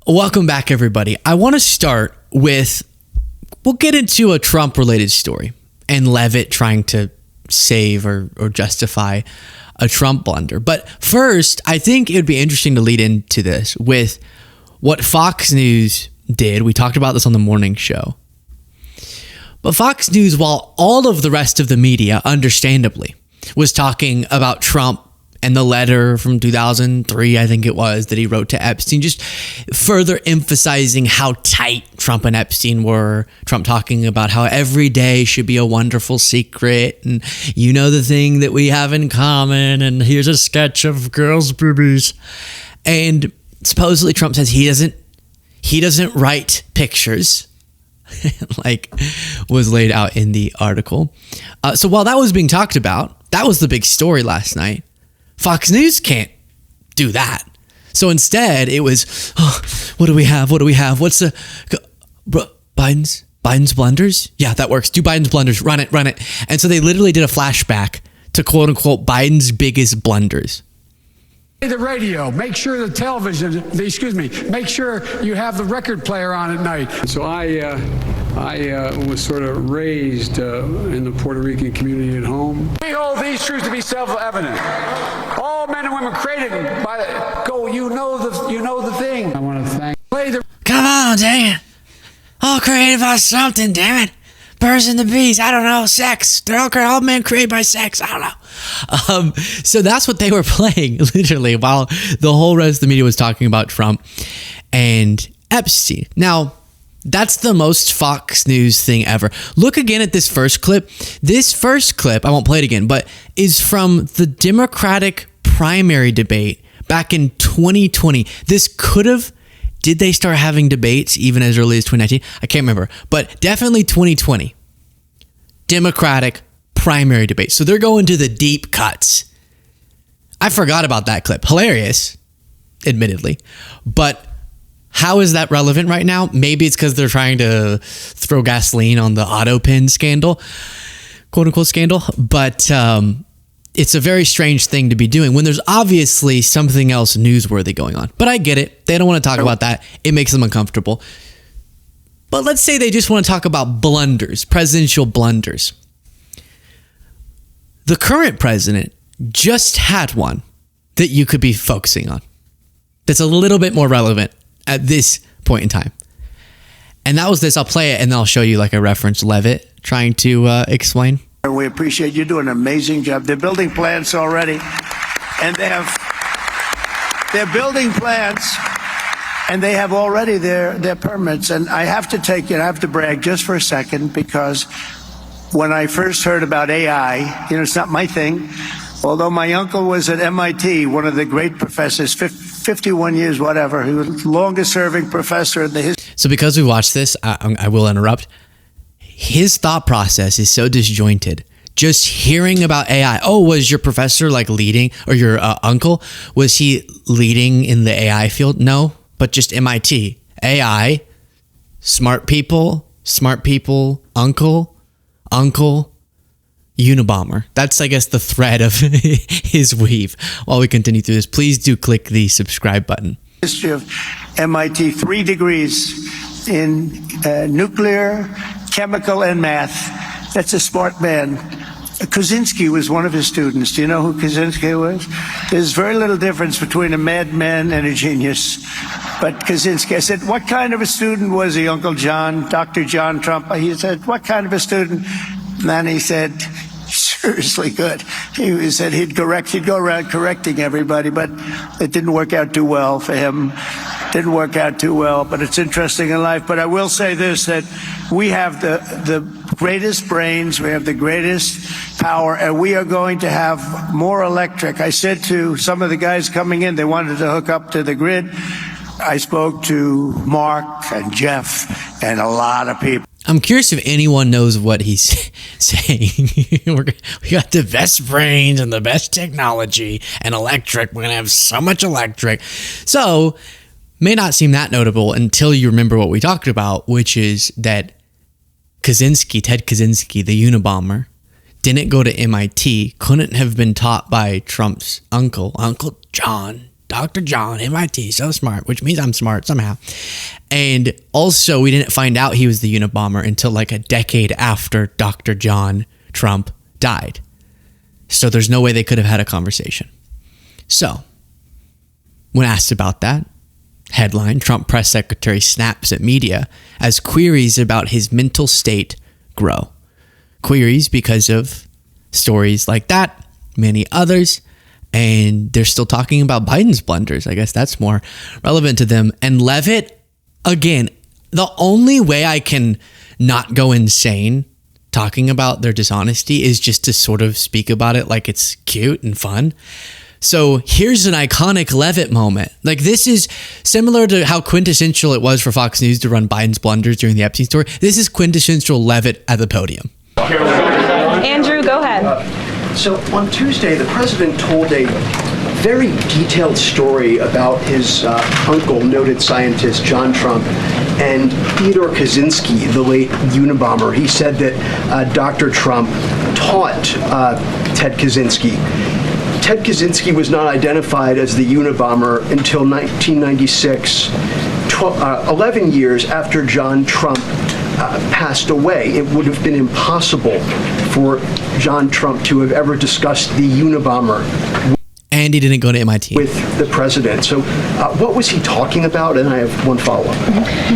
Welcome back, everybody. I want to start with, we'll get into a Trump-related story and Leavitt trying to save or justify a Trump blunder. But first, I think it would be interesting to lead into this with what Fox News did. We talked about this on the morning show. But Fox News, while all of the rest of the media, understandably, was talking about Trump and the letter from 2003, I think it was, that he wrote to Epstein, just further emphasizing how tight Trump and Epstein were. Trump talking about how every day should be a wonderful secret, and you know the thing that we have in common, and here's a sketch of girls' boobies. And supposedly Trump says he doesn't write pictures, like was laid out in the article. So while that was being talked about, that was the big story last night. Fox News can't do that. So instead, it was, what do we have? What's the Biden's blunders? Yeah, that works. Do Biden's blunders. Run it. And so they literally did a flashback to quote unquote Biden's biggest blunders. The radio, make sure the television, make sure you have the record player on at night. So I was sort of raised in the Puerto Rican community at home. We hold these truths to be self-evident. All men and women created by you know the thing. I want to thank. Come on, dang it. All created by something, damn it. Birds and the bees, I don't know, sex. They're all men created by sex, I don't know. So that's what they were playing, literally, while the whole rest of the media was talking about Trump and Epstein. Now, that's the most Fox News thing ever. Look again at this first clip. This first clip, I won't play it again, but is from the Democratic primary debate back in 2020. This could have... Did they start having debates even as early as 2019? I can't remember, but definitely 2020. Democratic primary debate. So they're going to the deep cuts. I forgot about that clip. Hilarious, admittedly. But how is that relevant right now? Maybe it's because they're trying to throw gasoline on the auto pin scandal, quote unquote scandal. But it's a very strange thing to be doing when there's obviously something else newsworthy going on. But I get it. They don't want to talk about that. It makes them uncomfortable. But let's say they just want to talk about blunders, presidential blunders. The current president just had one that you could be focusing on that's a little bit more relevant at this point in time. And that was this. I'll play it and then I'll show you like a reference Leavitt trying to explain. We appreciate you doing an amazing job. They're building plants already, and they're building plants, and they have already their permits. And I have to brag just for a second, because when I first heard about AI, it's not my thing. Although my uncle was at MIT, one of the great professors, 51 years, whatever. He was the longest serving professor in the history. So because we watched this, I will interrupt. His thought process is so disjointed. Just hearing about AI. Oh, was your professor like leading, or your uncle, was he leading in the AI field? No, but just MIT. AI, smart people, uncle, Unabomber. That's, I guess, the thread of his weave. While we continue through this, please do click the subscribe button. History of MIT, 3 degrees in nuclear, chemical, and math. That's a smart man. Kazinski was one of his students. Do you know who Kazinski was? There's very little difference between a madman and a genius. But Kazinski, I said, what kind of a student was he, Uncle John, Dr. John Trump? He said, what kind of a student? And then he said, seriously good. He said he'd go around correcting everybody, but it didn't work out too well for him. Didn't work out too well, but it's interesting in life. But I will say this, that we have the greatest brains, we have the greatest power, and we are going to have more electric. I said to some of the guys coming in, they wanted to hook up to the grid. I spoke to Mark and Jeff and a lot of people. I'm curious if anyone knows what he's saying. We got the best brains and the best technology and electric. We're going to have so much electric. So, may not seem that notable until you remember what we talked about, which is that Ted Kazinski, the Unabomber, didn't go to MIT, couldn't have been taught by Trump's uncle, Uncle John, Dr. John, MIT, so smart, which means I'm smart somehow. And also, we didn't find out he was the Unabomber until like a decade after Dr. John Trump died. So there's no way they could have had a conversation. So, when asked about that, headline, Trump press secretary snaps at media as queries about his mental state grow. Queries because of stories like that, many others, and they're still talking about Biden's blunders. I guess that's more relevant to them. And Leavitt, again, the only way I can not go insane talking about their dishonesty is just to sort of speak about it like it's cute and fun. So here's an iconic Leavitt moment. Like, this is similar to how quintessential it was for Fox News to run Biden's blunders during the Epstein story. This is quintessential Leavitt at the podium. Andrew, go ahead. So on Tuesday, the president told a very detailed story about his uncle, noted scientist John Trump, and Theodore Kazinski, the late Unabomber. He said that Dr. Trump taught Ted Kazinski. Ted Kazinski was not identified as the Unabomber until 1996, 11 years after John Trump passed away. It would have been impossible for John Trump to have ever discussed the Unabomber. And he didn't go to MIT. With the president. So what was he talking about? And I have one follow-up.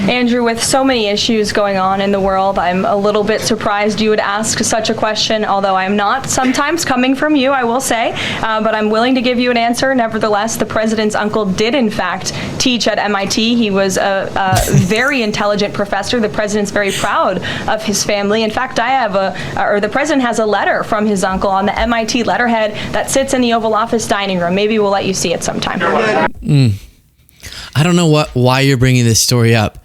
Andrew, with so many issues going on in the world, I'm a little bit surprised you would ask such a question, although I'm not sometimes coming from you, I will say. But I'm willing to give you an answer. Nevertheless, the president's uncle did, in fact, teach at MIT. He was a very intelligent professor. The president's very proud of his family. In fact, the president has a letter from his uncle on the MIT letterhead that sits in the Oval Office dining room. Maybe we'll let you see it sometime. I don't know why you're bringing this story up.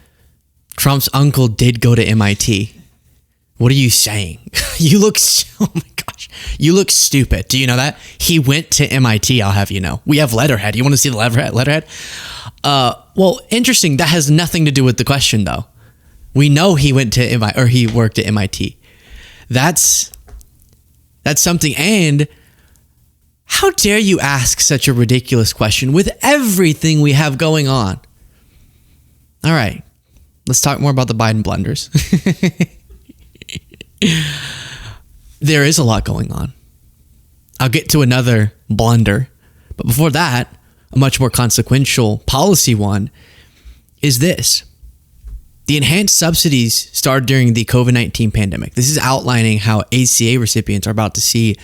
Trump's uncle did go to MIT. What are you saying? Oh my gosh. You look stupid. Do you know that? He went to MIT, I'll have you know. We have letterhead. You want to see the letterhead? Well, interesting. That has nothing to do with the question, though. We know he went to MIT, or he worked at MIT. That's something. And how dare you ask such a ridiculous question with everything we have going on? All right, let's talk more about the Biden blunders. There is a lot going on. I'll get to another blunder. But before that, a much more consequential policy one is this. The enhanced subsidies started during the COVID-19 pandemic. This is outlining how ACA recipients are about to see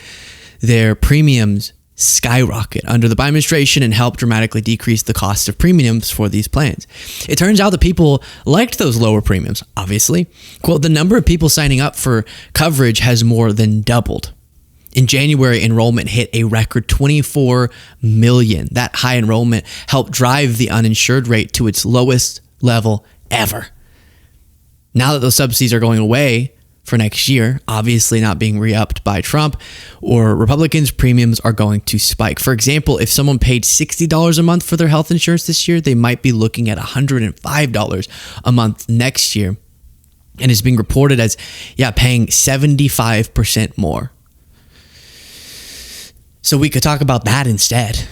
their premiums skyrocket under the Biden administration and help dramatically decrease the cost of premiums for these plans. It turns out that people liked those lower premiums, obviously. Quote, the number of people signing up for coverage has more than doubled. In January, enrollment hit a record 24 million. That high enrollment helped drive the uninsured rate to its lowest level ever. Now that those subsidies are going away for next year, obviously not being re-upped by Trump or Republicans, premiums are going to spike. For example, if someone paid $60 a month for their health insurance this year, they might be looking at $105 a month next year. And it's being reported as, paying 75% more. So we could talk about that instead.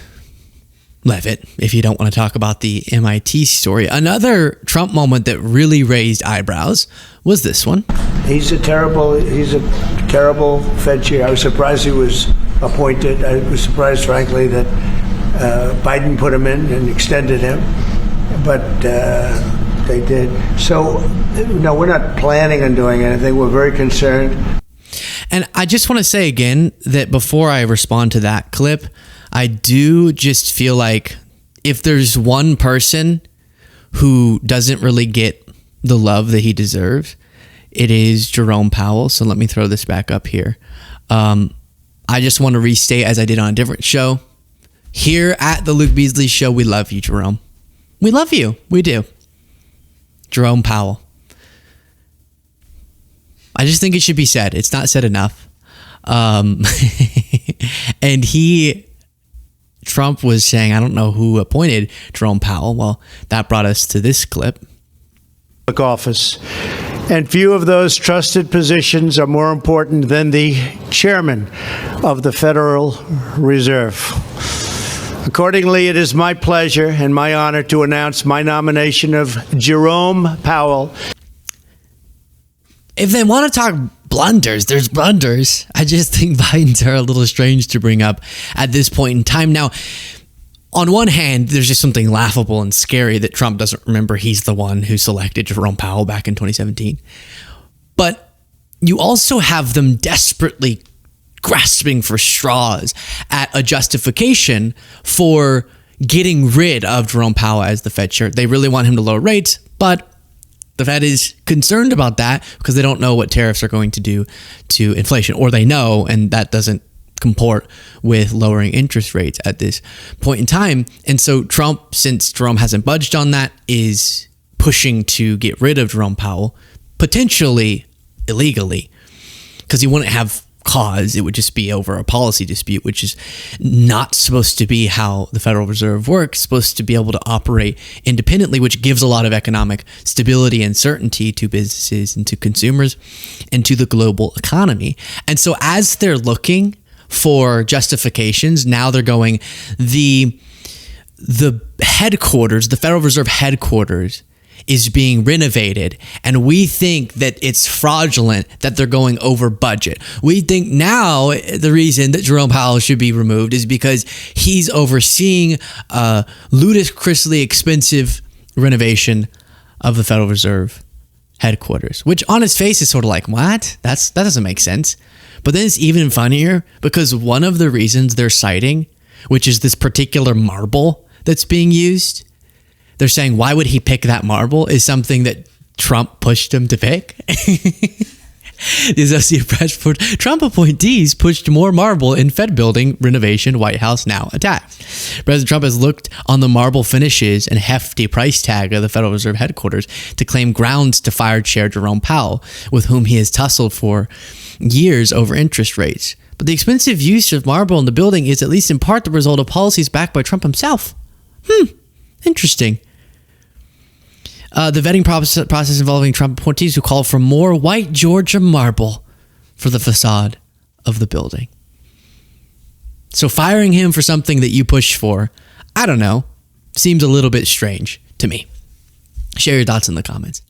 Leavitt, if you don't want to talk about the MIT story. Another Trump moment that really raised eyebrows was this one. He's a terrible Fed chair. I was surprised he was appointed. I was surprised, frankly, that Biden put him in and extended him. But they did. So, no, we're not planning on doing anything. We're very concerned. And I just want to say again that before I respond to that clip, I do just feel like if there's one person who doesn't really get the love that he deserves, it is Jerome Powell. So let me throw this back up here. I just want to restate, as I did on a different show, here at the Luke Beasley Show, we love you, Jerome. We love you. We do. Jerome Powell. I just think it should be said. It's not said enough. And Trump was saying, I don't know who appointed Jerome Powell. Well, that brought us to this clip. Office. And few of those trusted positions are more important than the chairman of the Federal Reserve. Accordingly, it is my pleasure and my honor to announce my nomination of Jerome Powell. If they want to talk blunders, there's blunders. I just think Biden's are a little strange to bring up at this point in time. Now, on one hand, there's just something laughable and scary that Trump doesn't remember he's the one who selected Jerome Powell back in 2017. But you also have them desperately grasping for straws at a justification for getting rid of Jerome Powell as the Fed chair. They really want him to lower rates, but the Fed is concerned about that because they don't know what tariffs are going to do to inflation, or they know, and that doesn't comport with lowering interest rates at this point in time. And so Trump, since Jerome hasn't budged on that, is pushing to get rid of Jerome Powell, potentially illegally, because he wouldn't have cause. It would just be over a policy dispute, which is not supposed to be how the Federal Reserve works. It's supposed to be able to operate independently, which gives a lot of economic stability and certainty to businesses and to consumers and to the global economy. And so as they're looking for justifications, now they're going, the headquarters, the Federal Reserve headquarters, is being renovated, and we think that it's fraudulent that they're going over budget. We think now the reason that Jerome Powell should be removed is because he's overseeing a ludicrously expensive renovation of the Federal Reserve headquarters, which on its face is sort of like, what? That doesn't make sense. But then it's even funnier because one of the reasons they're citing, which is this particular marble that's being used, they're saying, why would he pick that marble, is something that Trump pushed him to pick. The Associated Press reports, Trump appointees pushed more marble in Fed building renovation, White House now attacked. President Trump has looked on the marble finishes and hefty price tag of the Federal Reserve headquarters to claim grounds to fire Chair Jerome Powell, with whom he has tussled for years over interest rates. But the expensive use of marble in the building is at least in part the result of policies backed by Trump himself. Interesting. The vetting process involving Trump appointees who called for more white Georgia marble for the facade of the building. So firing him for something that you pushed for, I don't know, seems a little bit strange to me. Share your thoughts in the comments.